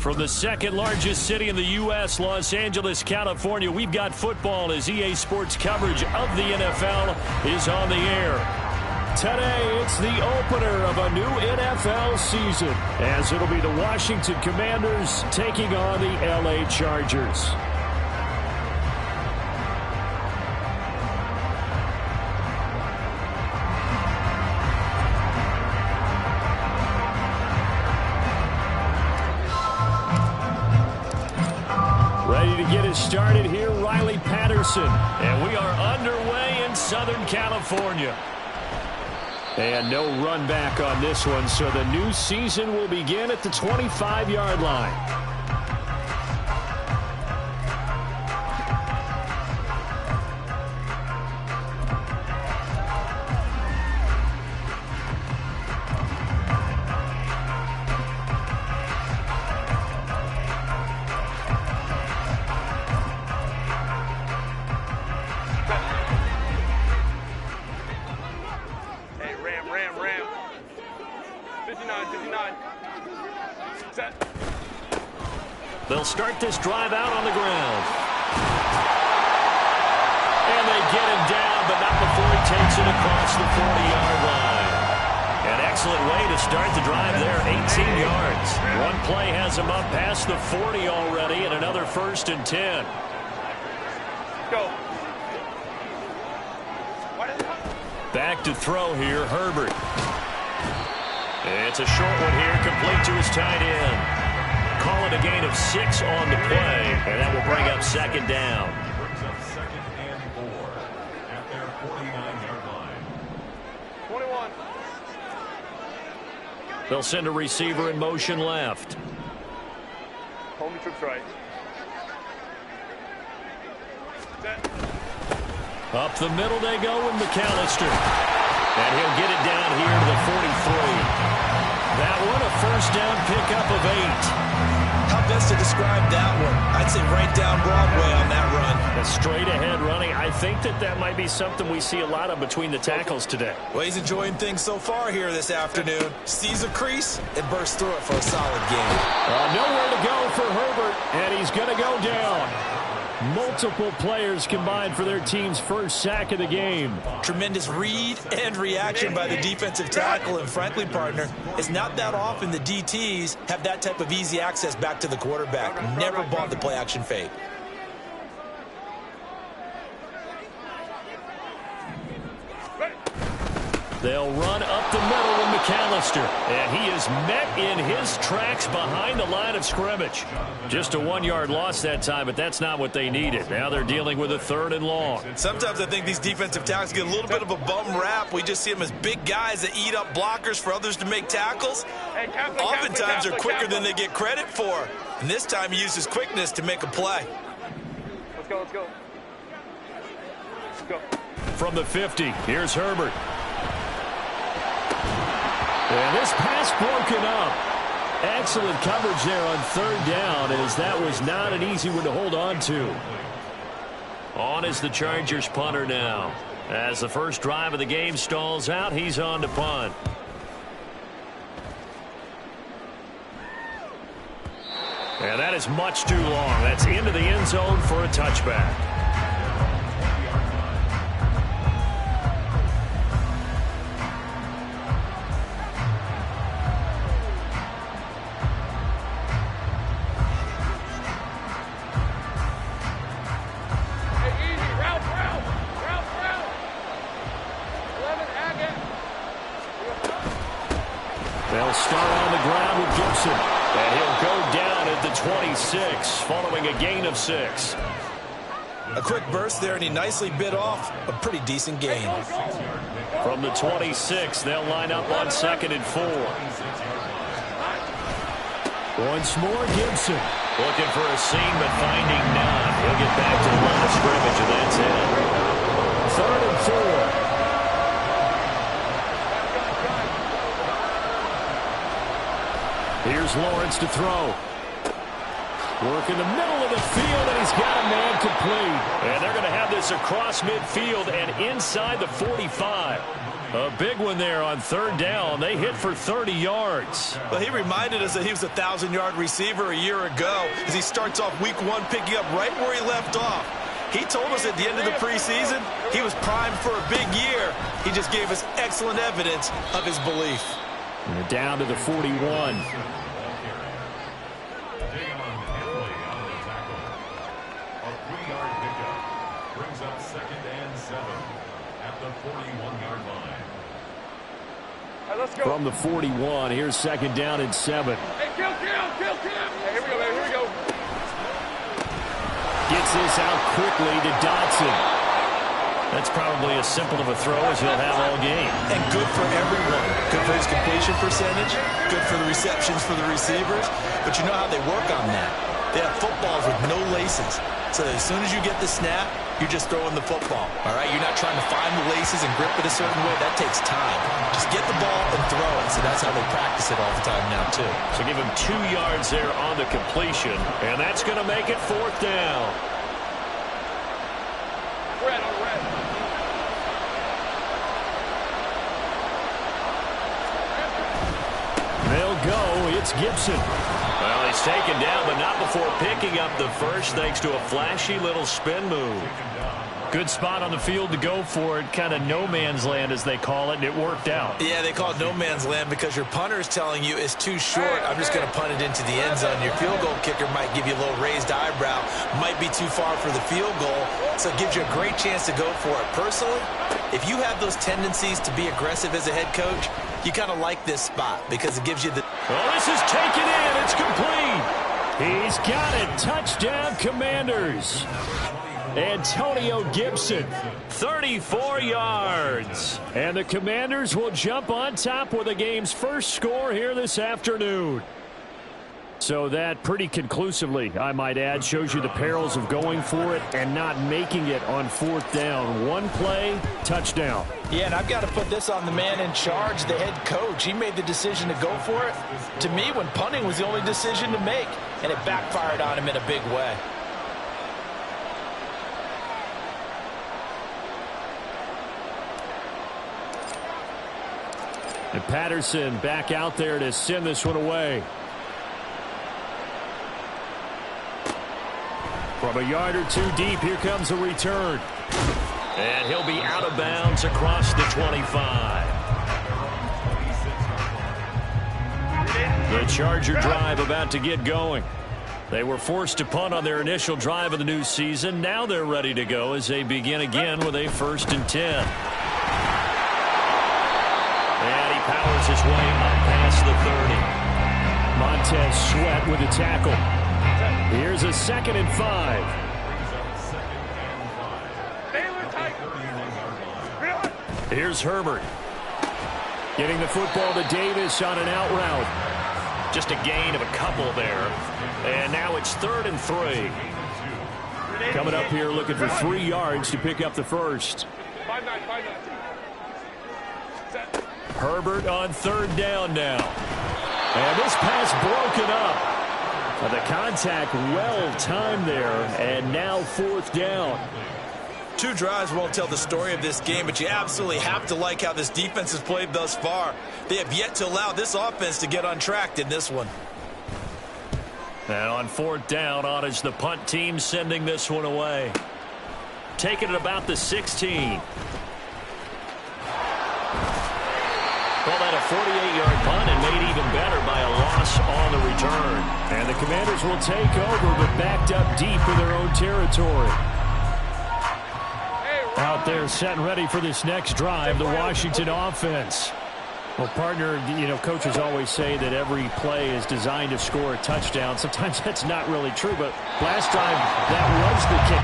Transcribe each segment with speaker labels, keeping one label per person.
Speaker 1: From the second largest city in the U.S., Los Angeles, California, we've got football as EA Sports coverage of the NFL is on the air. Today, it's the opener of a new NFL season, as it'll be the Washington Commanders taking on the L.A. Chargers. Ready to get us started here, Riley Patterson. And we are underway in Southern California. And no run back on this one, so the new season will begin at the 25-yard line. They'll start this drive out on the ground. And they get him down, but not before he takes it across the 40-yard line. An excellent way to start the drive there, 18 yards. One play has him up past the 40 already, and another 1st and 10.
Speaker 2: Go.
Speaker 1: Back to throw here, Herbert. It's a short one here, complete to his tight end. Call it a gain of 6 on the play, and that will bring up 2nd down.
Speaker 3: Brings up 2nd and 4 at their 49-yard line.
Speaker 2: 21.
Speaker 1: They'll send a receiver in motion left.
Speaker 2: Homie trips right. Set.
Speaker 1: Up the middle they go with McAllister. And he'll get it down here to the 43. That one, a 1st down pickup of 8.
Speaker 4: How best to describe that one? I'd say right down Broadway on that run.
Speaker 1: A straight ahead running. I think that might be something we see a lot of between the tackles today.
Speaker 4: Well, he's enjoying things so far here this afternoon. Sees a crease and bursts through it for a solid game.
Speaker 1: Nowhere to go for Herbert, and he's going to go down. Multiple players combined for their team's 1st sack of the game.
Speaker 4: Tremendous read and reaction by the defensive tackle, and frankly, partner, it's not that often the DTs have that type of easy access back to the quarterback. Never bought the play-action fake.
Speaker 1: They'll run up the middle with McAllister, and he is met in his tracks behind the line of scrimmage. Just a 1-yard loss that time, but that's not what they needed. Now they're dealing with a 3rd and long.
Speaker 4: Sometimes I think these defensive tackles get a little bit of a bum rap. We just see them as big guys that eat up blockers for others to make tackles. Oftentimes they're quicker than they get credit for. And this time he uses quickness to make a play.
Speaker 2: Let's go, let's go. Let's go.
Speaker 1: From the 50, here's Herbert. And this pass broken up. Excellent coverage there on 3rd down, as that was not an easy one to hold on to. On is the Chargers punter now. As the first drive of the game stalls out, he's on to punt. And that is much too long. That's into the end zone for a touchback. They'll start on the ground with Gibson. And he'll go down at the 26, following a gain of 6.
Speaker 4: A quick burst there, and he nicely bit off a pretty decent gain.
Speaker 1: From the 26, they'll line up on 2nd and 4. Once more, Gibson. Looking for a seam, but finding none. He'll get back to the line of scrimmage, and that's it. 3rd and 4. Here's Lawrence to throw. Work in the middle of the field, and he's got a man complete. And they're going to have this across midfield and inside the 45. A big one there on third down. They hit for 30 yards.
Speaker 4: Well, he reminded us that he was a 1,000-yard receiver a year ago as he starts off week 1 picking up right where he left off. He told us at the end of the preseason he was primed for a big year. He just gave us excellent evidence of his belief.
Speaker 1: And they're down to the 41.
Speaker 2: Let's go.
Speaker 1: From the 41, here's second down and 7.
Speaker 2: Hey, kill. Hey, here we go, man. Here we go.
Speaker 1: Gets this out quickly to Dotson. That's probably as simple of a throw as he'll have all game.
Speaker 4: And good for everyone. Good for his completion percentage. Good for the receptions for the receivers. But you know how they work on that. They have footballs with no laces. So as soon as you get the snap, you're just throwing the football. All right? You're not trying to find the laces and grip it a certain way. That takes time. Just get the ball and throw it. So that's how they practice it all the time now, too.
Speaker 1: So give him 2 yards there on the completion. And that's going to make it 4th down.
Speaker 2: Red on red.
Speaker 1: They'll go. It's Gibson. Well, he's taken down, but not before picking up the first thanks to a flashy little spin move. Good spot on the field to go for it. Kind of no man's land, as they call it, and it worked out.
Speaker 4: Yeah, they call it no man's land because your punter is telling you it's too short. I'm just going to punt it into the end zone. Your field goal kicker might give you a little raised eyebrow. Might be too far for the field goal, so it gives you a great chance to go for it. Personally, if you have those tendencies to be aggressive as a head coach, you kind of like this spot because it gives you the...
Speaker 1: Well, this is taken in. It's complete. He's got it. Touchdown, Commanders. Antonio Gibson, 34 yards. And the Commanders will jump on top with the game's first score here this afternoon. So that pretty conclusively, I might add, shows you the perils of going for it and not making it on 4th down. One play, touchdown.
Speaker 5: Yeah, and I've got to put this on the man in charge, the head coach. He made the decision to go for it. To me, when punting was the only decision to make, and it backfired on him in a big way.
Speaker 1: And Patterson back out there to send this one away. From a yard or 2 deep, here comes a return. And he'll be out of bounds across the 25. The Charger drive about to get going. They were forced to punt on their initial drive of the new season. Now they're ready to go as they begin again with a 1st and 10. And he powers his way up past the 30. Montez Sweat with a tackle. Here's a 2nd and 5. Here's Herbert. Getting the football to Davis on an out route. Just a gain of a couple there. And now it's 3rd and 3. Coming up here looking for 3 yards to pick up the first.
Speaker 2: 5-9.
Speaker 1: Herbert on 3rd down now. And this pass broken up. The contact well timed there, and now 4th down.
Speaker 4: 2 drives won't tell the story of this game, but you absolutely have to like how this defense has played thus far. They have yet to allow this offense to get on track in this one.
Speaker 1: And on 4th down, on is the punt team sending this one away. Taking it about the 16. Well, that a 48-yard punt and made even better by a loss on the return. And the Commanders will take over, but backed up deep in their own territory. Out there set and ready for this next drive, the Washington offense. Well, partner, you know, coaches always say that every play is designed to score a touchdown. Sometimes that's not really true, but last drive, that was the kick.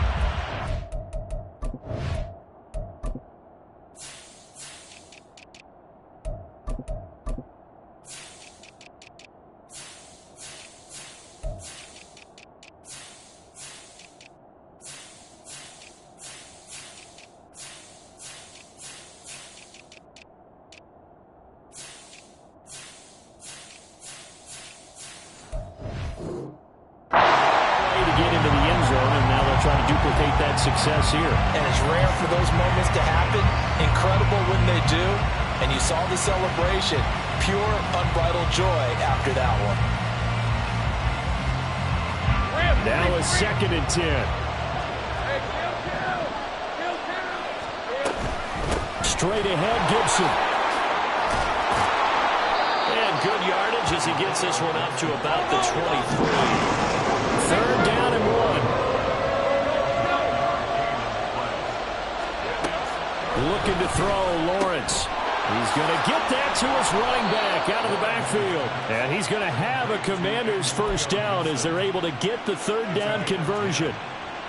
Speaker 1: replicate that success here.
Speaker 5: And it's rare for those moments to happen. Incredible when they do. And you saw the celebration. Pure, unbridled joy after that one.
Speaker 1: Now a 2nd and 10. Straight ahead, Gibson. And good yardage as he gets this one up to about the 23. 3rd down and 1. Looking to throw, Lawrence. He's going to get that to his running back out of the backfield. And he's going to have a Commanders 1st down as they're able to get the 3rd down conversion.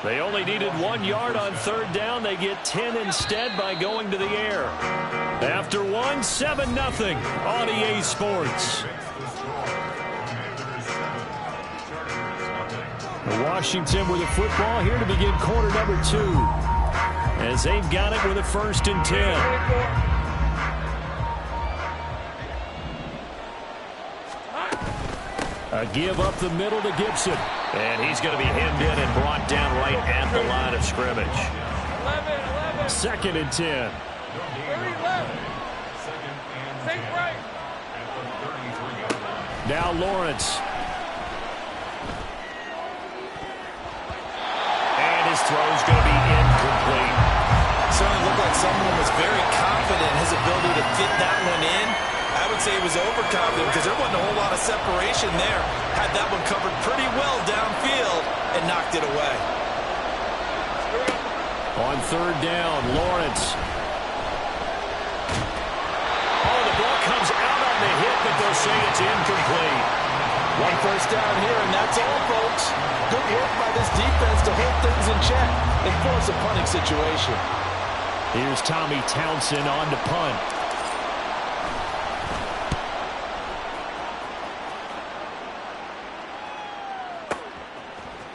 Speaker 1: They only needed 1 yard on 3rd down. They get 10 instead by going to the air. After 1, 7-0 on EA Sports. Washington with the football here to begin quarter number 2. As they've got it with a 1st and 10. A give up the middle to Gibson. And he's going to be hemmed in and brought down right at the line of scrimmage. 2nd and 10. Now Lawrence. And his throw's going to be incomplete.
Speaker 5: Certainly looked like someone was very confident in his ability to fit that one in.
Speaker 4: I would say he was overconfident because there wasn't a whole lot of separation there. Had that one covered pretty well downfield and knocked it away.
Speaker 1: On 3rd down, Lawrence. Oh, the ball comes out on the hit, but they'll say it's incomplete.
Speaker 5: 1 first down here, and that's all, folks. Good work by this defense to hold things in check and force a punting situation.
Speaker 1: Here's Tommy Townsend on to punt.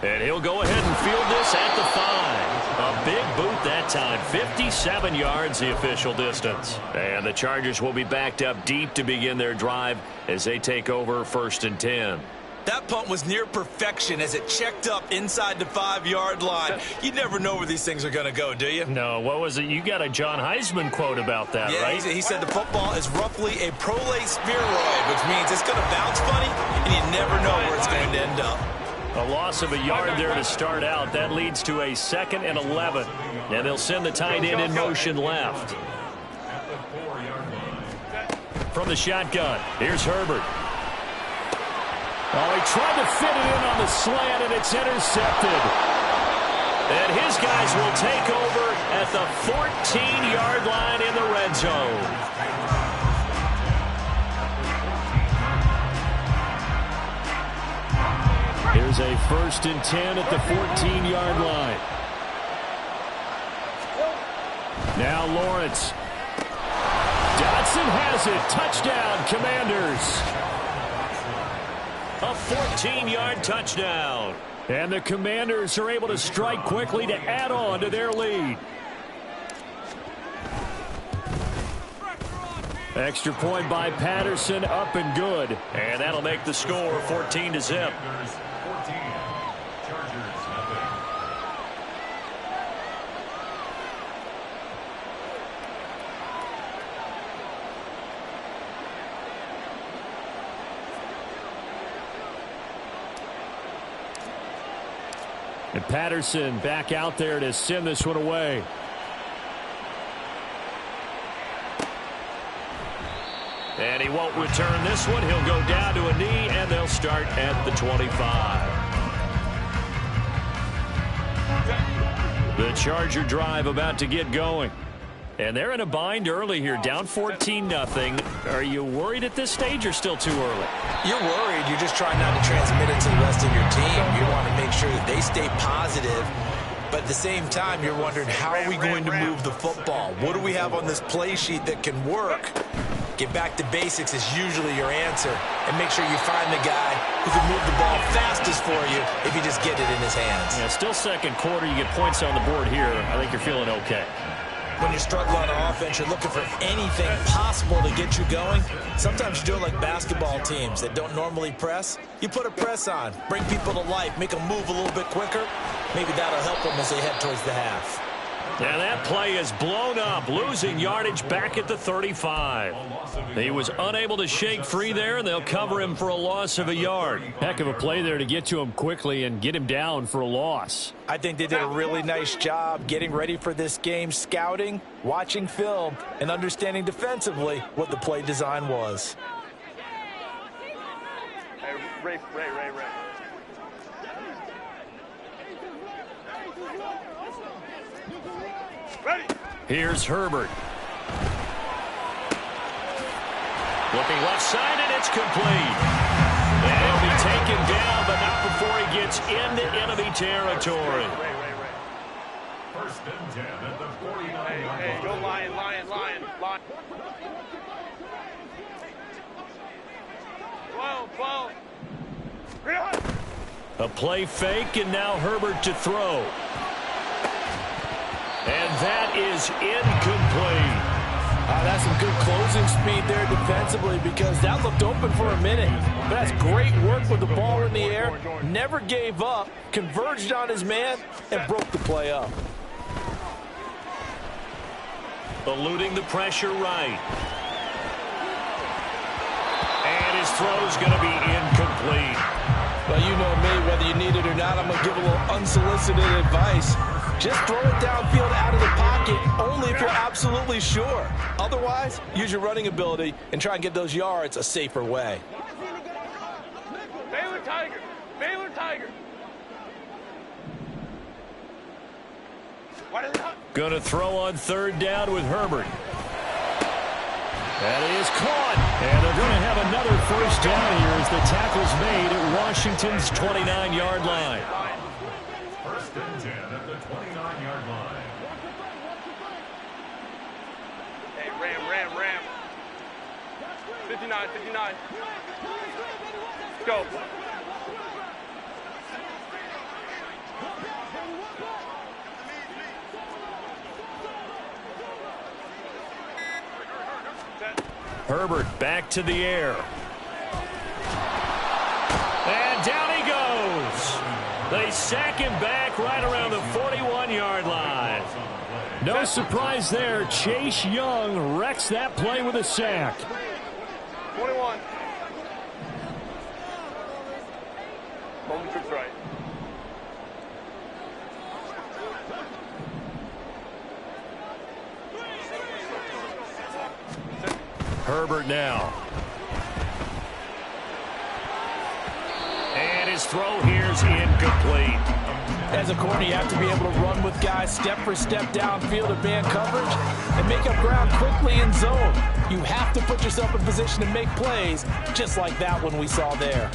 Speaker 1: And he'll go ahead and field this at the 5. A big boot that time. 57 yards the official distance. And the Chargers will be backed up deep to begin their drive as they take over 1st and 10.
Speaker 4: That punt was near perfection as it checked up inside the 5-yard line. You never know where these things are going to go, do you?
Speaker 1: No, what was it? You got a John Heisman quote about that,
Speaker 4: yeah,
Speaker 1: right?
Speaker 4: He said the football is roughly a prolate spheroid, which means it's going to bounce funny, and you never know where it's going to end up.
Speaker 1: A loss of a yard there to start out. That leads to a 2nd and 11. And they'll send the tight end in motion left. From the shotgun, here's Herbert. Oh, he tried to fit it in on the slant, and it's intercepted. And his guys will take over at the 14-yard line in the red zone. Here's a 1st and 10 at the 14-yard line. Now Lawrence. Dotson has it. Touchdown, Commanders. A 14-yard touchdown. And the Commanders are able to strike quickly to add on to their lead. Extra point by Patterson, up and good. And that'll make the score 14-0. And Patterson back out there to send this one away. And he won't return this one. He'll go down to a knee, and they'll start at the 25. The Charger drive about to get going. And they're in a bind early here, down 14-0. Are you worried at this stage or still too early?
Speaker 5: You're worried. You're just trying not to transmit it to the rest of your team. You want to make sure that they stay positive. But at the same time, you're wondering, how are we going to move the football? What do we have on this play sheet that can work? Get back to basics is usually your answer. And make sure you find the guy who can move the ball fastest for you if you just get it in his hands.
Speaker 1: Yeah, still second quarter. You get points on the board here. I think you're feeling okay.
Speaker 5: When you're struggling on offense, you're looking for anything possible to get you going. Sometimes you do it like basketball teams that don't normally press. You put a press on, bring people to life, make them move a little bit quicker. maybe that'll help them as they head towards the half.
Speaker 1: And that play is blown up, losing yardage back at the 35. He was unable to shake free there, and they'll cover him for a loss of a yard.
Speaker 6: Heck of a play there to get to him quickly and get him down for a loss.
Speaker 5: I think they did a really nice job getting ready for this game, scouting, watching film, and understanding defensively what the play design was.
Speaker 2: Hey, Ray. Ready.
Speaker 1: Here's Herbert. Looking left side, and it's complete. And he'll be taken down, but not before he gets into enemy territory.
Speaker 2: Ray.
Speaker 3: First and 10 at the 49-yard line.
Speaker 2: Hey, go Lion. 12.
Speaker 1: A play fake, and now Herbert to throw. And that is incomplete.
Speaker 5: That's some good closing speed there defensively because that looked open for a minute. But that's great work with the ball in the air. Never gave up, converged on his man, and broke the play up.
Speaker 1: Eluding the pressure right. And his throw's going to be incomplete.
Speaker 5: Well, you know me, whether you need it or not, I'm going to give a little unsolicited advice. Just throw it downfield out of the pocket, only if you're absolutely sure. Otherwise, use your running ability and try and get those yards a safer way.
Speaker 2: Baylor Tiger.
Speaker 1: Going to throw on third down with Herbert. That is caught. And they're going to have another first down here as the tackle's made at Washington's 29-yard line.
Speaker 3: First and 10 at the 29-yard line.
Speaker 2: Hey, Ram. 59. Go.
Speaker 1: Herbert back to the air. And down he goes. They sack him back right around the 41-yard line.
Speaker 6: No surprise there. Chase Young wrecks that play with a sack.
Speaker 2: 21. Bowman trips right.
Speaker 1: Herbert now. And his throw here's incomplete.
Speaker 5: As a corner, you have to be able to run with guys step for step downfield in man coverage and make up ground quickly in zone. You have to put yourself in position to make plays, just like that one we saw there.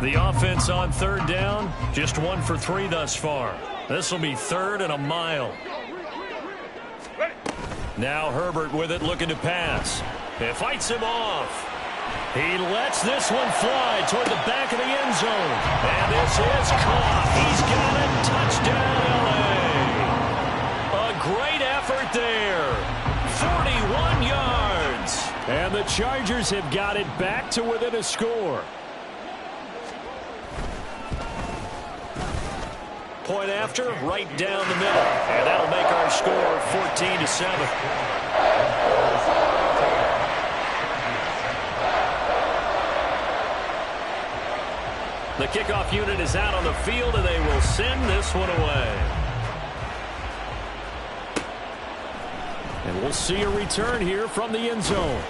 Speaker 1: The offense on third down, just 1 for 3 thus far. This will be 3rd and a mile. Now Herbert with it, looking to pass. It fights him off. He lets this one fly toward the back of the end zone. And this is caught. He's got it. Touchdown, L.A. A great effort there. 41 yards.
Speaker 6: And the Chargers have got it back to within a score.
Speaker 1: Point after, right down the middle. And that'll make our score 14-7. The kickoff unit is out on the field, and they will send this one away. And we'll see a return here from the end zone.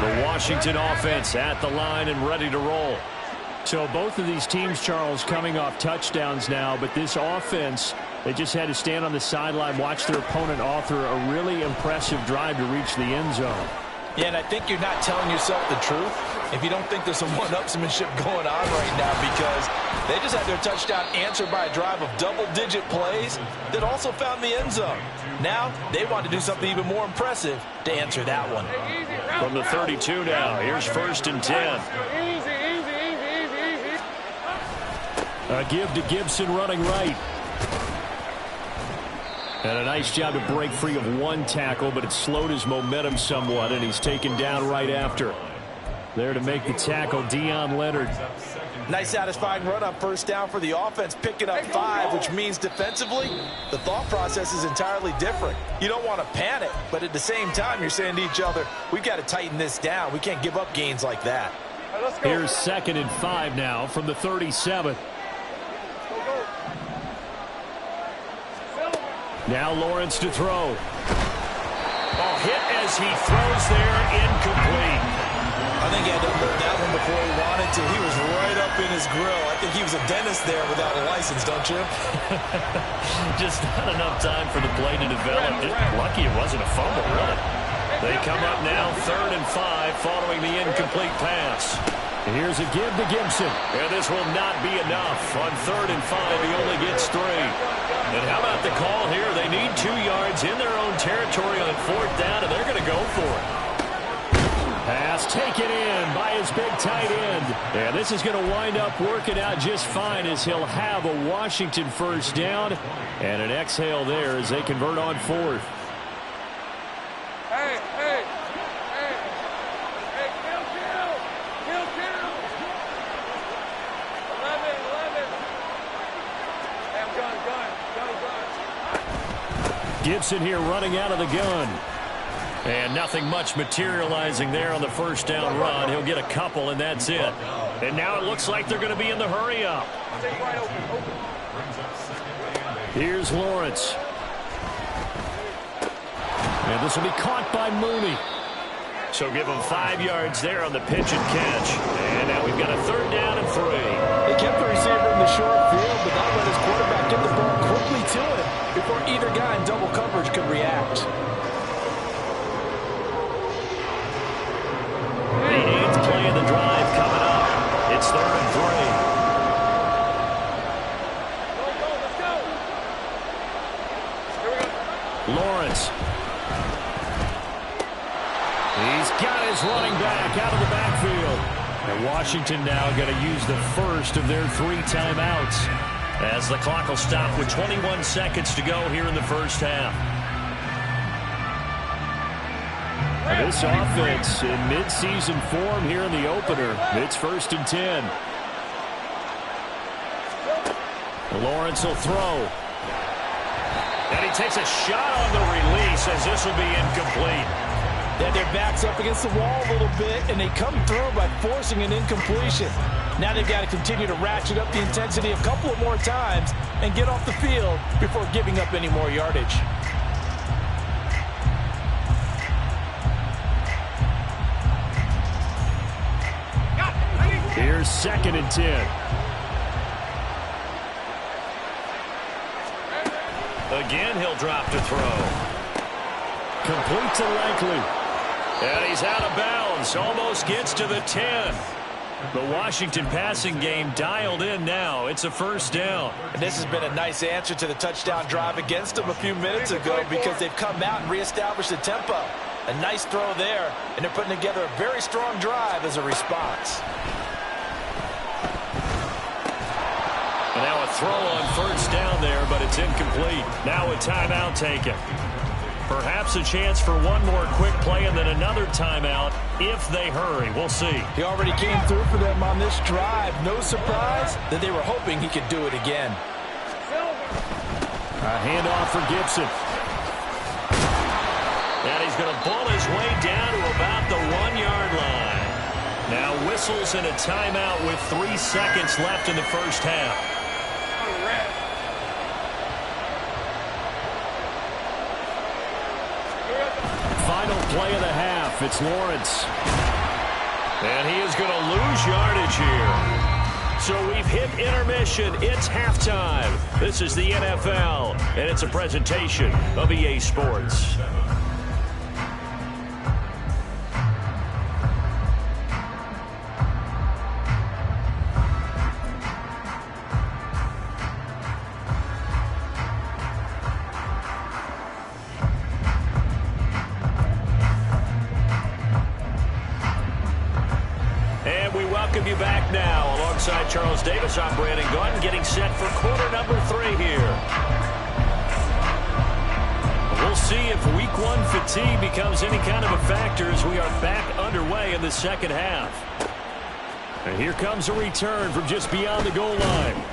Speaker 1: The Washington offense at the line and ready to roll.
Speaker 6: So both of these teams, Charles, coming off touchdowns now, but this offense, they just had to stand on the sideline, watch their opponent author a really impressive drive to reach the end zone.
Speaker 5: Yeah, and I think you're not telling yourself the truth if you don't think there's some one-upsmanship going on right now, because they just had their touchdown answered by a drive of double-digit plays that also found the end zone. Now they want to do something even more impressive to answer that one.
Speaker 1: From the 32 now, here's 1st and 10.
Speaker 6: A give to Gibson running right. And a nice job to break free of one tackle, but it slowed his momentum somewhat, and he's taken down right after. There to make the tackle, Deion Leonard.
Speaker 5: Nice satisfying run on first down for the offense, picking up 5, which means defensively, the thought process is entirely different. You don't want to panic, but at the same time, you're saying to each other, we've got to tighten this down. We can't give up gains like that.
Speaker 6: Here's 2nd and 5 now from the 37. Now Lawrence to throw. Oh, hit as he throws there, incomplete.
Speaker 5: I think he had to unload that one before he wanted to. He was right up in his grill. I think he was a dentist there without a license, don't you?
Speaker 6: Just not enough time for the play to develop. Just lucky it wasn't a fumble, really. They come up now 3rd and 5 following the incomplete pass. Here's a give to Gibson. And this will not be enough. On 3rd and 5, he only gets 3. And how about the call here? They need 2 yards in their own territory on 4th down, and they're going to go for it. Pass taken in by his big tight end. And this is going to wind up working out just fine as he'll have a Washington first down. And an exhale there as they convert on 4th.
Speaker 2: Hey, hey, hey, hey, kill. 11. Hey, I'm gun.
Speaker 6: Gibson here running out of the gun. And nothing much materializing there on the first down run. He'll get a couple, and that's it. And now it looks like they're going to be in the hurry-up. Here's Lawrence. And this will be caught by Mooney. So give him 5 yards there on the pitch and catch. And now we've got a 3rd down and 3.
Speaker 5: They kept the receiver in the short field, but that let his quarterback get the ball quickly to him before either guy in double coverage could react.
Speaker 6: The 8th play of the drive coming up. It's 3rd and 3. Lawrence. He's got his running back out of the backfield. And Washington now going to use the first of their 3 timeouts as the clock will stop with 21 seconds to go here in the first half. This offense in mid-season form here in the opener. It's 1st and 10. Lawrence will throw. And he takes a shot on the release as this will be incomplete.
Speaker 5: They had their backs up against the wall a little bit, and they come through by forcing an incompletion. Now they've got to continue to ratchet up the intensity a couple of more times and get off the field before giving up any more yardage.
Speaker 6: Here's 2nd and 10. Again, he'll drop to throw. Complete to Likely. And he's out of bounds. Almost gets to the 10. The Washington passing game dialed in now. It's a first down.
Speaker 5: And this has been a nice answer to the touchdown drive against them a few minutes ago because they've come out and reestablished the tempo. A nice throw there, and they're putting together a very strong drive as a response.
Speaker 6: And now a throw on first down there, but it's incomplete. Now a timeout taken. Perhaps a chance for one more quick play and then another timeout if they hurry. We'll see.
Speaker 5: He already came through for them on this drive. No surprise that they were hoping he could do it again.
Speaker 6: A handoff for Gibson. And he's going to pull his way down to about the 1-yard line. Now whistles and a timeout with 3 seconds left in the first half. Final play of the half. It's Lawrence. And he is going to lose yardage here. So we've hit intermission. It's halftime. This is the NFL, and it's a presentation of EA Sports.
Speaker 1: welcome you back now. Alongside Charles Davis, I'm Brandon Gaudin, getting set for quarter number 3 here. We'll see if week 1 fatigue becomes any kind of a factor as we are back underway in the second half. And here comes a return from just beyond the goal line.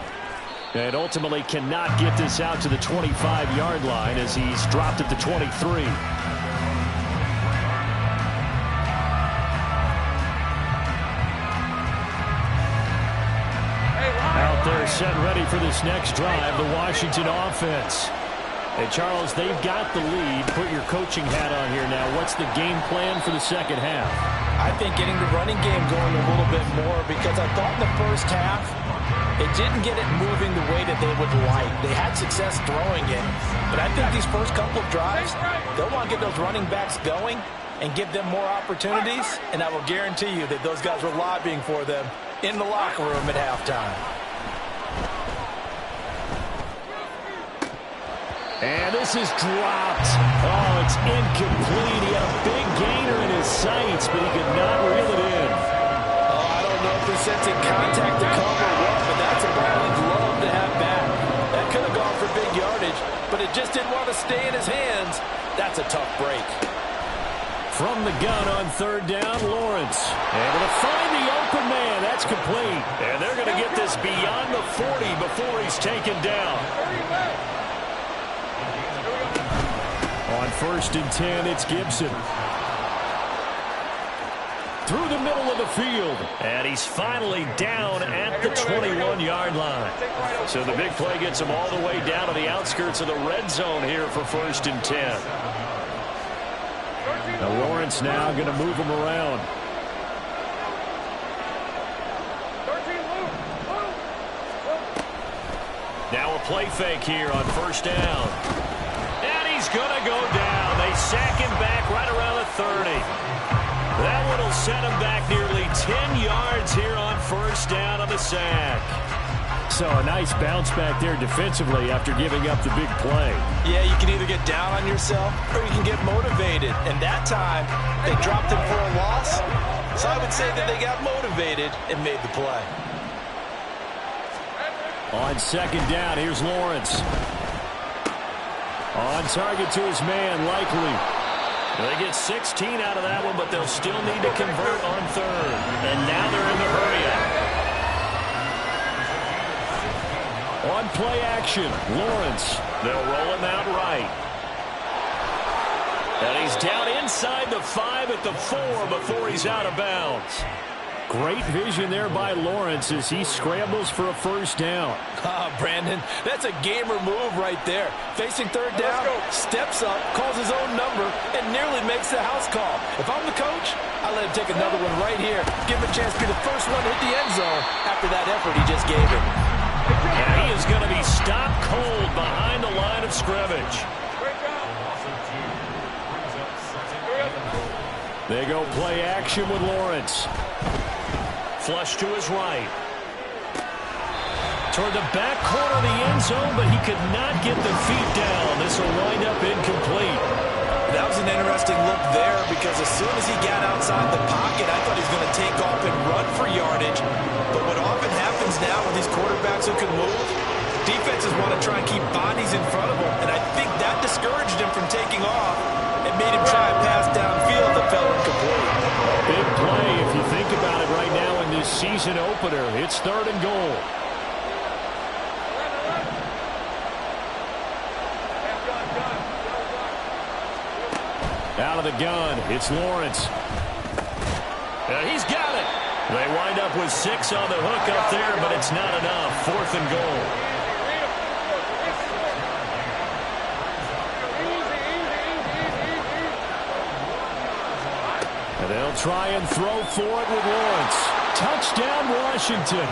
Speaker 1: And ultimately cannot get this out to the 25-yard line as he's dropped at the 23. Out there set ready for this next drive, the Washington offense. And Charles, they've got the lead. Put your coaching hat on here now. What's the game plan for the second half?
Speaker 5: I think getting the running game going a little bit more, because I thought in the first half it didn't get it moving the way that they would like. They had success throwing it, but I think these first couple of drives, they'll want to get those running backs going and give them more opportunities, and I will guarantee you that those guys were lobbying for them in the locker room at halftime.
Speaker 1: And this is dropped. Oh, it's incomplete. He had a big gainer in his sights, but he could not reel it in.
Speaker 5: Oh, I don't know if he sensing contact to cover or what, but that's a ball he'd love to have back. That could have gone for big yardage, but it just didn't want to stay in his hands. That's a tough break.
Speaker 1: From the gun on third down, Lawrence. Able to find the open man. That's complete. And they're going to get this beyond the 40 before he's taken down. On 1st and 10, it's Gibson. Through the middle of the field. And he's finally down at the 21-yard line. So the big play gets him all the way down to the outskirts of the red zone here for 1st and 10. Now Lawrence now going to move him around. Now a play fake here on 1st down. He's going to go down. They sack him back right around the 30. That one will set him back nearly 10 yards here on 1st down on the sack. So a nice bounce back there defensively after giving up the big play.
Speaker 5: Yeah, you can either get down on yourself or you can get motivated. And that time, they dropped him for a loss. So I would say that they got motivated and made the play.
Speaker 1: On 2nd down, here's Lawrence. On target to his man, Likely. They get 16 out of that one, but they'll still need to convert on 3rd. And now they're in the hurry-up. On play action, Lawrence. They'll roll him out right. And he's down inside the 5 at the 4 before he's out of bounds. Great vision there by Lawrence as he scrambles for a 1st down.
Speaker 5: Brandon, that's a gamer move right there. Facing 3rd down, steps up, calls his own number, and nearly makes the house call. If I'm the coach, I let him take another one right here. Give him a chance to be the first one to hit the end zone after that effort he just gave him.
Speaker 1: And he is going to be stopped cold behind the line of scrimmage. They go play action with Lawrence. Flush to his right. Toward the back corner of the end zone, but he could not get the feet down. This will wind up incomplete.
Speaker 5: That was an interesting look there because as soon as he got outside the pocket, I thought he was going to take off and run for yardage. But what often happens now with these quarterbacks who can move, defenses want to try and keep bodies in front of them. And I think that discouraged him from taking off and made him try and pass downfield that fell incomplete.
Speaker 1: Big play if you think about it right now in this season opener. It's 3rd and goal. Out of the gun, it's Lawrence. He's got it. They wind up with 6 on the hook up there, but it's not enough. 4th and goal. And they'll try and throw for it with Lawrence. Touchdown, Washington.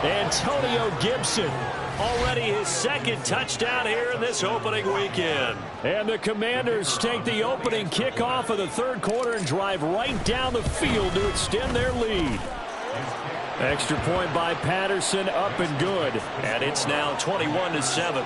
Speaker 1: Antonio Gibson. Already his 2nd touchdown here in this opening weekend. And the Commanders take the opening kickoff of the 3rd quarter and drive right down the field to extend their lead. Extra point by Patterson, up and good. And it's now 21-7.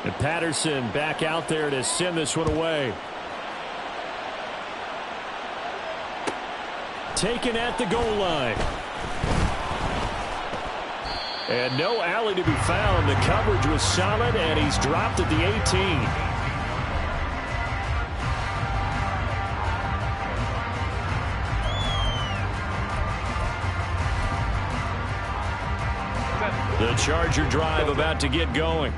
Speaker 1: And Patterson back out there to send this one away. Taken at the goal line. And no alley to be found. The coverage was solid, and he's dropped at the 18. The Charger drive about to get going.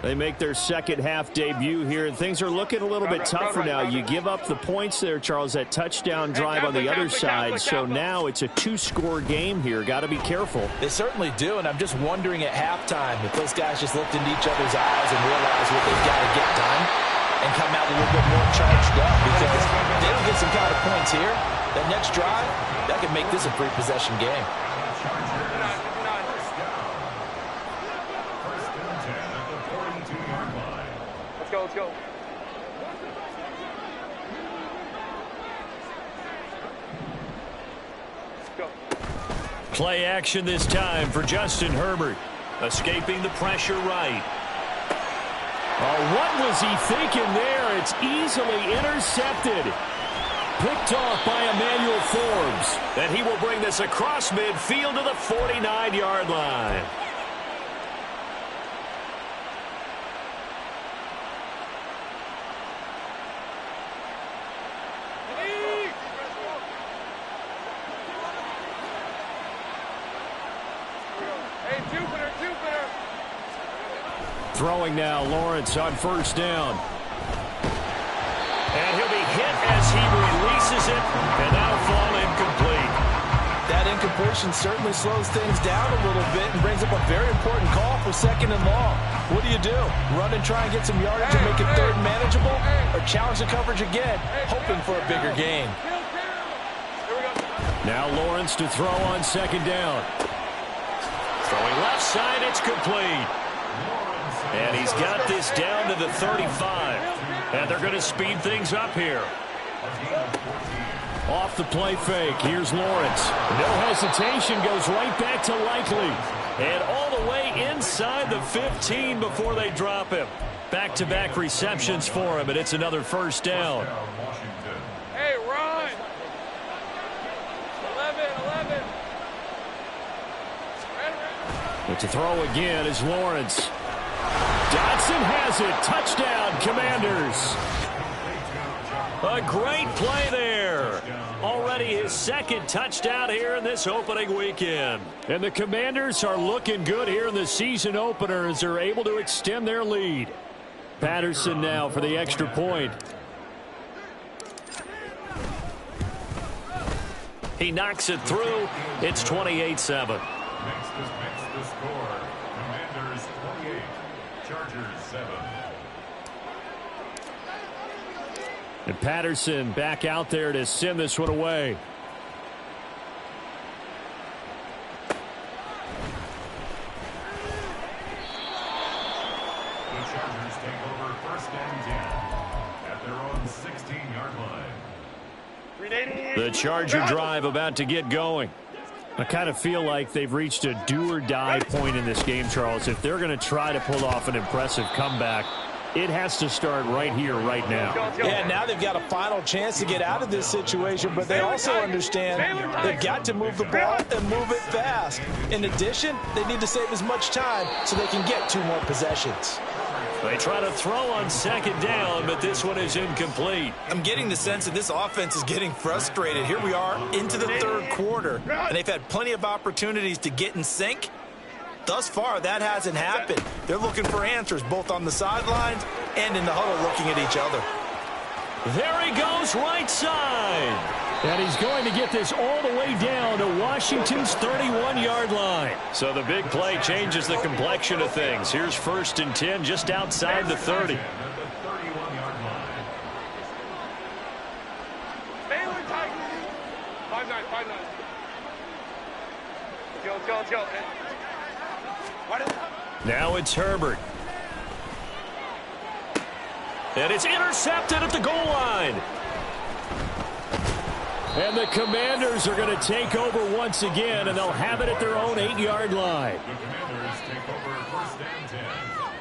Speaker 1: They make their second half debut here, and things are looking a little bit tougher now. You give up the points there, Charles, that touchdown drive on the other side, so now it's a two-score game here. Got to be careful.
Speaker 5: They certainly do, and I'm just wondering at halftime if those guys just looked into each other's eyes and realized what they've got to get done and come out a little bit more charged up, because they don't get some kind of points here. That next drive, that could make this a three-possession game.
Speaker 2: Let's go. Let's go.
Speaker 1: Play action this time for Justin Herbert. Escaping the pressure right. Oh, what was he thinking there? It's easily intercepted. Picked off by Emmanuel Forbes. And he will bring this across midfield to the 49-yard line. Throwing now, Lawrence on first down. And he'll be hit as he releases it, and that'll fall incomplete.
Speaker 5: That incompletion certainly slows things down a little bit and brings up a very important call for second and long. What do? Run and try and get some yardage and make it third and manageable, or challenge the coverage again, hoping for a bigger gain?
Speaker 1: Now Lawrence to throw on second down. Throwing left side, it's complete. And he's got this down to the 35. And they're going to speed things up here. Off the play fake, here's Lawrence. No hesitation, goes right back to Likely. And all the way inside the 15 before they drop him. Back-to-back receptions for him, and it's another first down.
Speaker 2: Hey, run! 11.
Speaker 1: But to throw again is Lawrence. Dotson has it. Touchdown, Commanders. A great play there. Already his second touchdown here in this opening weekend. And the Commanders are looking good here in the season opener as they're able to extend their lead. Patterson now for the extra point. He knocks it through. It's 28-7.
Speaker 3: Next the score. Commanders 28, Chargers 7.
Speaker 1: And Patterson back out there to send this one away.
Speaker 3: The Chargers take over first and 10 at their own 16-yard line.
Speaker 1: The Charger drive about to get going. I kind of feel like they've reached a do-or-die point in this game, Charles. If they're going to try to pull off an impressive comeback, it has to start right here, right now.
Speaker 5: Yeah, now they've got a final chance to get out of this situation, but they also understand they've got to move the ball and move it fast. In addition, they need to save as much time so they can get 2 more possessions.
Speaker 1: They try to throw on second down, but this one is incomplete.
Speaker 4: I'm getting the sense that this offense is getting frustrated. Here we are into the third quarter, and they've had plenty of opportunities to get in sync. Thus far, that hasn't happened. They're looking for answers both on the sidelines and in the huddle looking at each other.
Speaker 1: There he goes, right side. And he's going to get this all the way down to Washington's 31-yard line. So the big play changes the complexion of things. Here's first and 10 just outside the 30.
Speaker 2: Let's go.
Speaker 1: Now it's Herbert. And it's intercepted at the goal line. And the Commanders are going to take over once again, and they'll have it at their own 8-yard line.
Speaker 3: The Commanders take over first and 10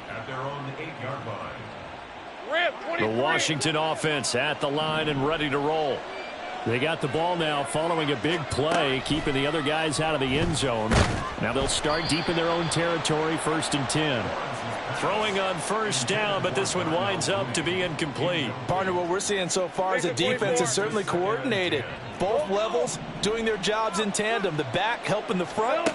Speaker 3: at their their own 8-yard line.
Speaker 1: The Washington offense at the line and ready to roll. They got the ball now following a big play, keeping the other guys out of the end zone. Now they'll start deep in their own territory, 1st and 10. Throwing on first down, but this one winds up to be incomplete.
Speaker 5: Partner, what we're seeing so far is the defense is certainly coordinated. Both levels doing their jobs in tandem. The back helping the front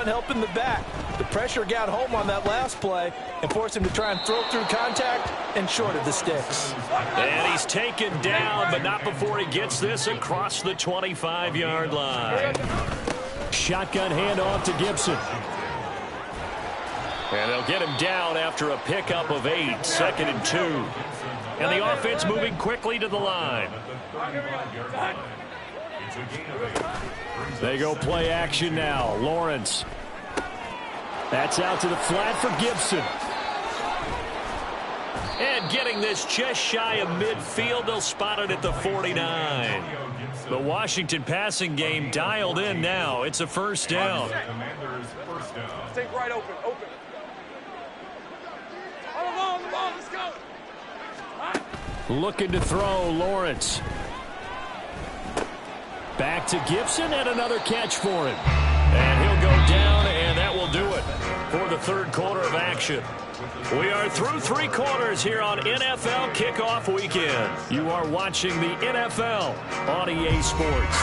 Speaker 5: helping the back. The pressure got home on that last play and forced him to try and throw through contact and short of the sticks.
Speaker 1: And he's taken down, but not before he gets this across the 25-yard line. Shotgun handoff to Gibson. And they'll get him down after a pickup of 8, 2nd and 2. And the offense moving quickly to the line. They go play action now. Lawrence. That's out to the flat for Gibson. And getting this just shy of midfield, they'll spot it at the 49. The Washington passing game dialed in now. It's a first down.
Speaker 2: Stay right open. Let's go.
Speaker 1: Looking to throw, Lawrence. Back to Gibson, and another catch for him. And he'll go down, and that will do it for the third quarter of action. We are through 3 quarters here on NFL Kickoff Weekend. You are watching the NFL on EA Sports.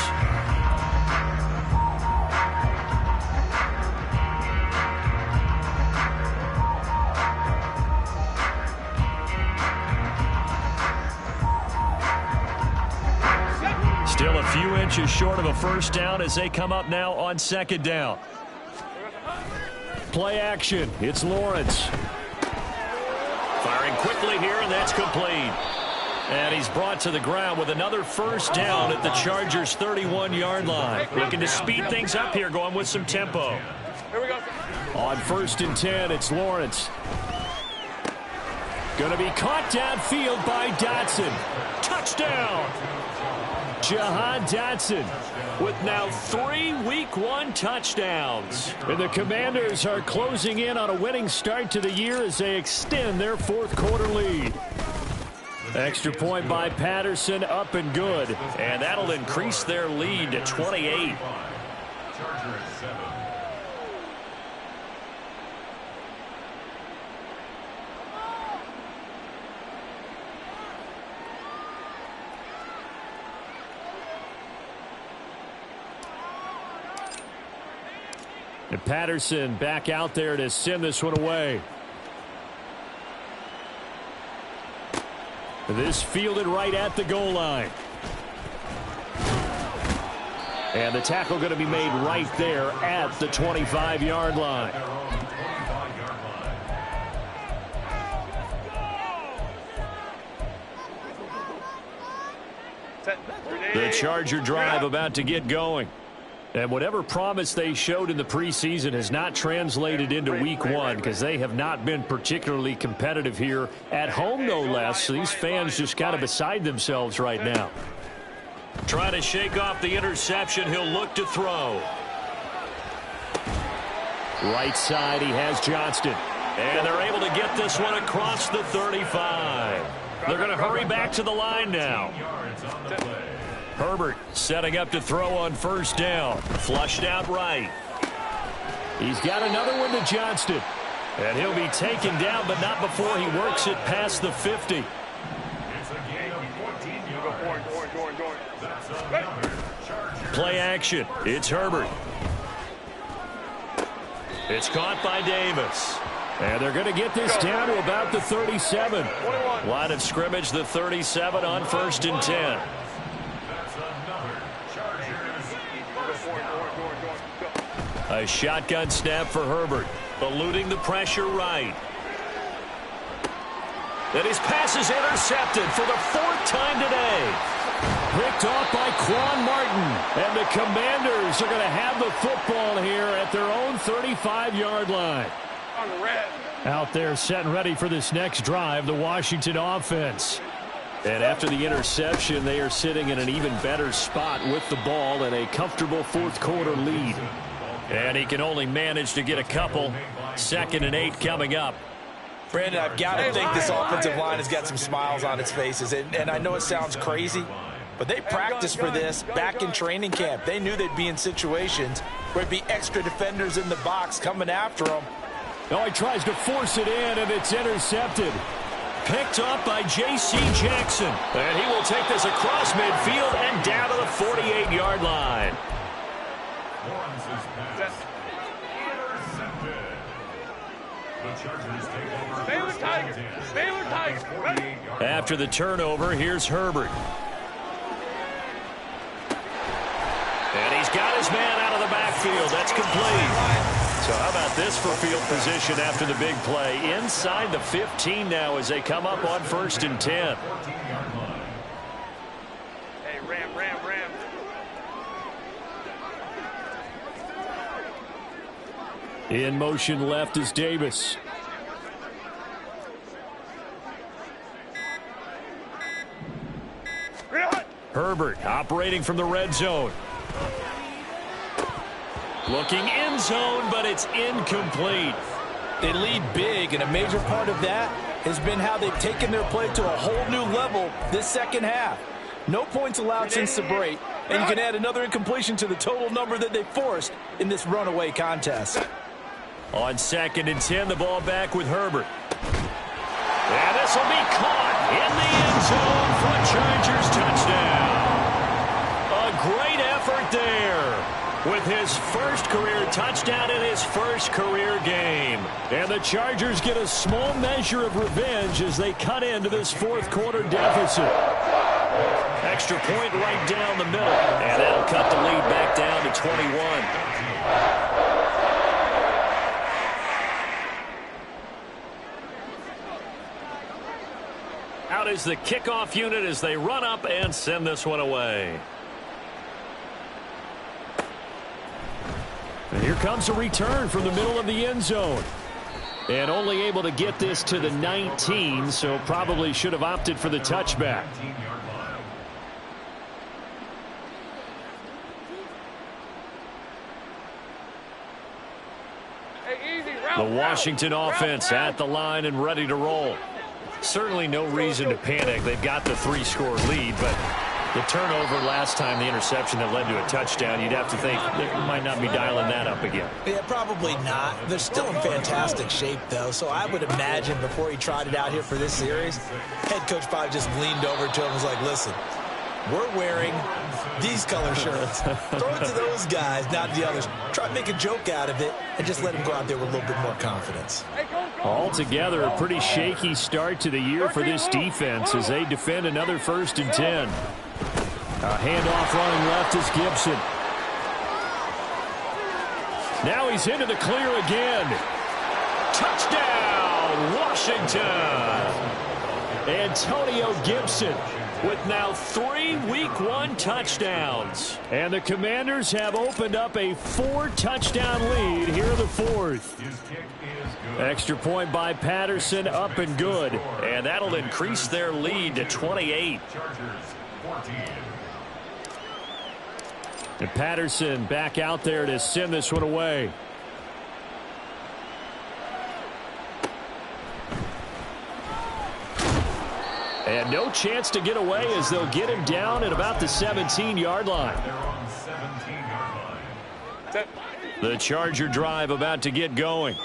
Speaker 1: Still a few inches short of a first down as they come up now on 2nd down. Play action. It's Lawrence. Firing quickly here, and that's complete. And he's brought to the ground with another first down at the Chargers' 31-yard line. Looking to speed things up here, going with some tempo.
Speaker 2: Here we go.
Speaker 1: On 1st and 10, it's Lawrence. Going to be caught downfield by Dotson. Touchdown! Jahan Dotson with now 3 Week 1 touchdowns. And the Commanders are closing in on a winning start to the year as they extend their 4th quarter lead. Extra point by Patterson, up and good. And that'll increase their lead to 28. And Patterson back out there to send this one away. This fielded right at the goal line. And the tackle going to be made right there at the 25-yard line. The Charger drive about to get going. And whatever promise they showed in the preseason has not translated into Week 1 because they have not been particularly competitive here at home, no less. So these fans just kind of beside themselves right now. Trying to shake off the interception. He'll look to throw. Right side, he has Johnston. And they're able to get this one across the 35. They're going to hurry back to the line now. Herbert setting up to throw on first down. Flushed out right. He's got another one to Johnston. And he'll be taken down, but not before he works it past the 50.
Speaker 3: It's a gain of 14 yards. That's another Chargers.
Speaker 1: Play action. It's Herbert. It's caught by Davis. And they're going to get this down to about the 37. Line of scrimmage, the 37 on 1st and 10. A shotgun snap for Herbert, eluding the pressure right. And his pass is intercepted for the 4th time today. Picked off by Quan Martin. And the Commanders are going to have the football here at their own 35-yard line. Out there set and ready for this next drive, the Washington offense. And after the interception, they are sitting in an even better spot with the ball and a comfortable 4th quarter lead. And he can only manage to get a couple. 2nd and 8 coming up.
Speaker 5: Brandon, I've got to think this offensive line has got some smiles on its faces. And I know it sounds crazy, but they practiced for this back in training camp. They knew they'd be in situations where there'd be extra defenders in the box coming after them.
Speaker 1: Oh, he tries to force it in, and it's intercepted. Picked up by J.C. Jackson. And he will take this across midfield and down to the 48-yard line.
Speaker 3: Lawrence's pass. Intercepted. The Chargers take over.
Speaker 2: Baylor Tigers. Baylor Tigers. Ready?
Speaker 1: After the turnover, here's Herbert. And he's got his man out of the backfield. That's complete. So how about this for field position after the big play? Inside the 15 now as they come up on 1st and 10.
Speaker 2: Hey, Ram.
Speaker 1: In motion left is Davis. Herbert operating from the red zone. Looking end zone, but it's incomplete.
Speaker 5: They lead big, and a major part of that has been how they've taken their play to a whole new level this second half. No points allowed since the break, and you can add another incompletion to the total number that they forced in this runaway contest.
Speaker 1: On 2nd and 10, the ball back with Herbert. And this will be caught in the end zone for a Chargers touchdown. A great effort there with his first career touchdown in his first career game. And the Chargers get a small measure of revenge as they cut into this 4th quarter deficit. Extra point right down the middle. And that'll cut the lead back down to 21. Out is the kickoff unit as they run up and send this one away. And here comes a return from the middle of the end zone. And only able to get this to the 19, so probably should have opted for the touchback. The Washington offense at the line and ready to roll. Certainly no reason to panic. They've got the 3-score lead, but the turnover last time, the interception that led to a touchdown, you'd have to think they might not be dialing that up again.
Speaker 5: Yeah, probably not. They're still in fantastic shape, though, so I would imagine before he tried it out here for this series, head coach probably just leaned over to him and was like, listen, we're wearing these color shirts. Throw it to those guys, not the others. Try to make a joke out of it and just let them go out there with a little bit more confidence.
Speaker 1: Altogether, a pretty shaky start to the year for this defense as they defend another 1st and 10. A handoff running left is Gibson. Now he's into the clear again. Touchdown, Washington. Antonio Gibson with now 3 Week 1 touchdowns. And the Commanders have opened up a 4-touchdown lead here in the 4th. Extra point by Patterson, up and good. And that'll increase their lead to 28. And Patterson back out there to send this one away. And no chance to get away as they'll get him down at about the 17-yard line. The Charger drive about to get going.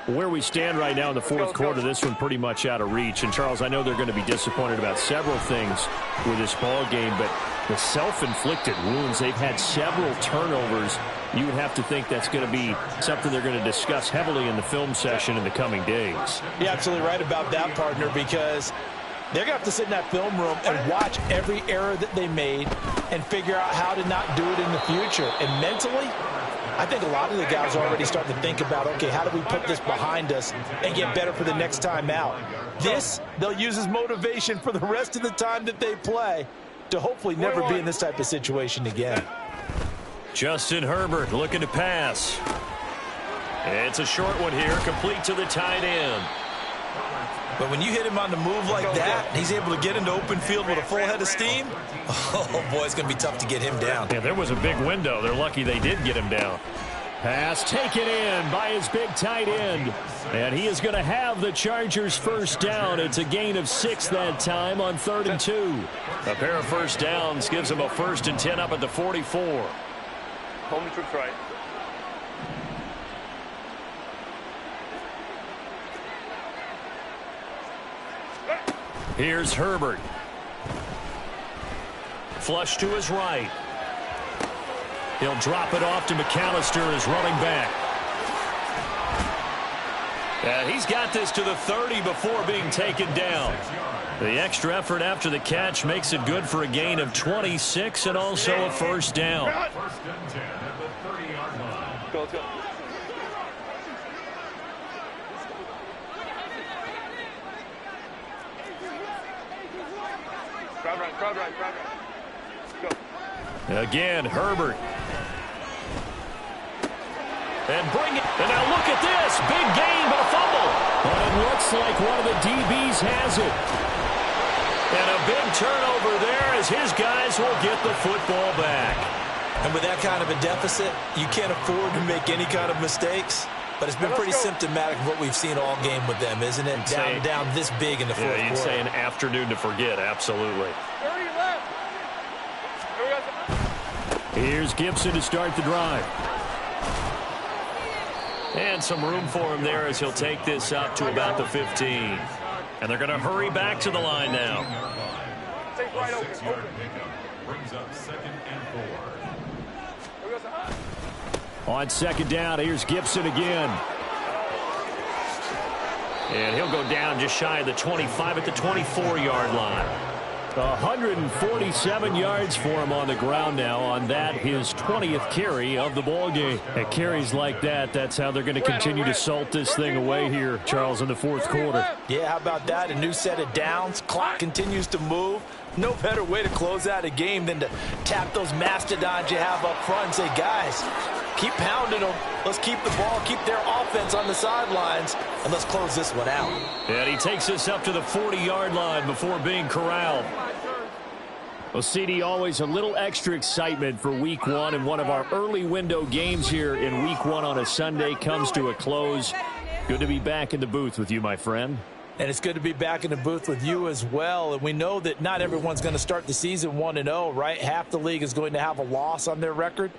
Speaker 1: Where we stand right now in the 4th quarter, this one pretty much out of reach. And, Charles, I know they're going to be disappointed about several things with this ball game, but the self-inflicted wounds, they've had several turnovers. You would have to think that's going to be something they're going to discuss heavily in the film session in the coming days.
Speaker 5: You're absolutely right about that, partner, because they're going to have to sit in that film room and watch every error that they made and figure out how to not do it in the future. And mentally, I think a lot of the guys are already starting to think about, okay, how do we put this behind us and get better for the next time out? This, they'll use as motivation for the rest of the time that they play to hopefully never be in this type of situation again.
Speaker 1: Justin Herbert looking to pass. It's a short one here, complete to the tight end.
Speaker 5: But when you hit him on the move like that, he's able to get into open field with a full head of steam, oh, boy, it's going to be tough to get him down.
Speaker 1: Yeah, there was a big window. They're lucky they did get him down. Pass taken in by his big tight end. And he is going to have the Chargers first down. It's a gain of 6 that time on 3rd and 2. A pair of first downs gives him a 1st and 10 up at the 44.
Speaker 2: Home troops right.
Speaker 1: Here's Herbert. Flush to his right. He'll drop it off to McAllister as running back. And he's got this to the 30 before being taken down. The extra effort after the catch makes it good for a gain of 26 and also a first down.
Speaker 3: 1st and 10 at the 30-yard line.
Speaker 2: Go, let's go. Crowd right. Go.
Speaker 1: Again, Herbert. And bring it. And now look at this. Big gain, but a fumble. And it looks like one of the DBs has it. And a big turnover there as his guys will get the football back.
Speaker 5: And with that kind of a deficit, you can't afford to make any kind of mistakes. But it's been pretty symptomatic of what we've seen all game with them, isn't it? Down this big in the fourth quarter.
Speaker 1: You'd say an afternoon to forget, absolutely.
Speaker 2: 30 left.
Speaker 1: Here's Gibson to start the drive. And some room for him there as he'll take this up to about the 15. And they're going to hurry back to the line now.
Speaker 3: A 6-yard pickup brings up 2nd and 4.
Speaker 1: On 2nd down, here's Gibson again. And he'll go down just shy of the 25 at the 24-yard line. 147 yards for him on the ground now on that, his 20th carry of the ball game. At carries like that, that's how they're going to continue to salt this thing away here, Charles, in the 4th quarter.
Speaker 5: Yeah, how about that? A new set of downs. Clock continues to move. No better way to close out a game than to tap those mastodons you have up front and say, guys, keep pounding them. Let's keep the ball, keep their offense on the sidelines, and let's close this one out.
Speaker 1: And he takes this up to the 40-yard line before being corralled. Well, CD, always a little extra excitement for Week 1, and one of our early window games here in Week 1 on a Sunday comes to a close. Good to be back in the booth with you, my friend.
Speaker 5: And it's good to be back in the booth with you as well. And we know that not everyone's going to start the season 1-0, right? Half the league is going to have a loss on their record,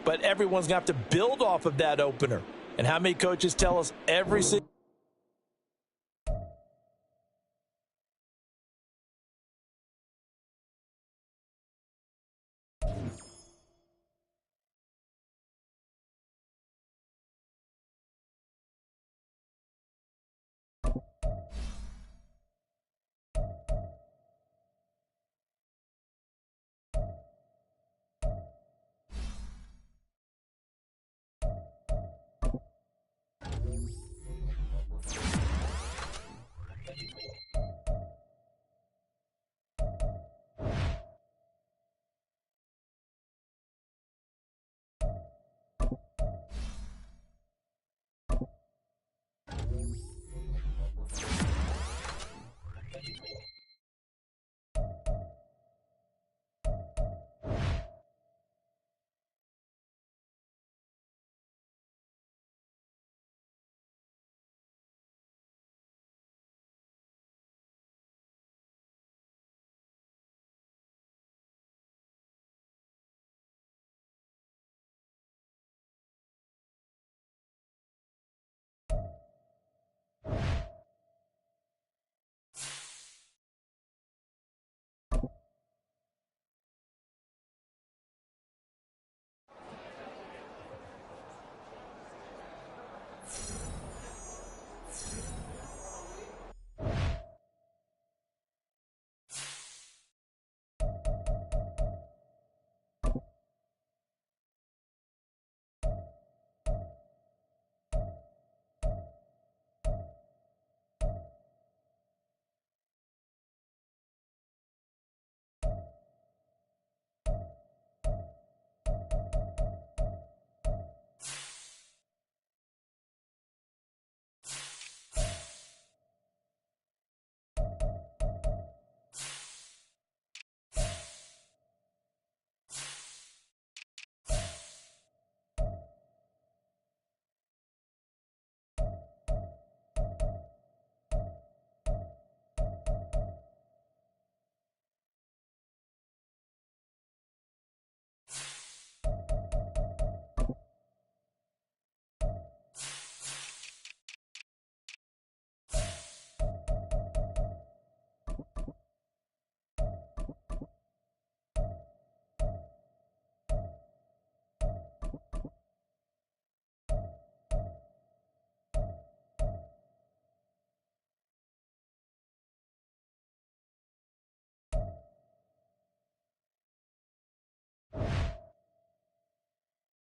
Speaker 5: but everyone's going to have to build off of that opener. And how many coaches tell us every single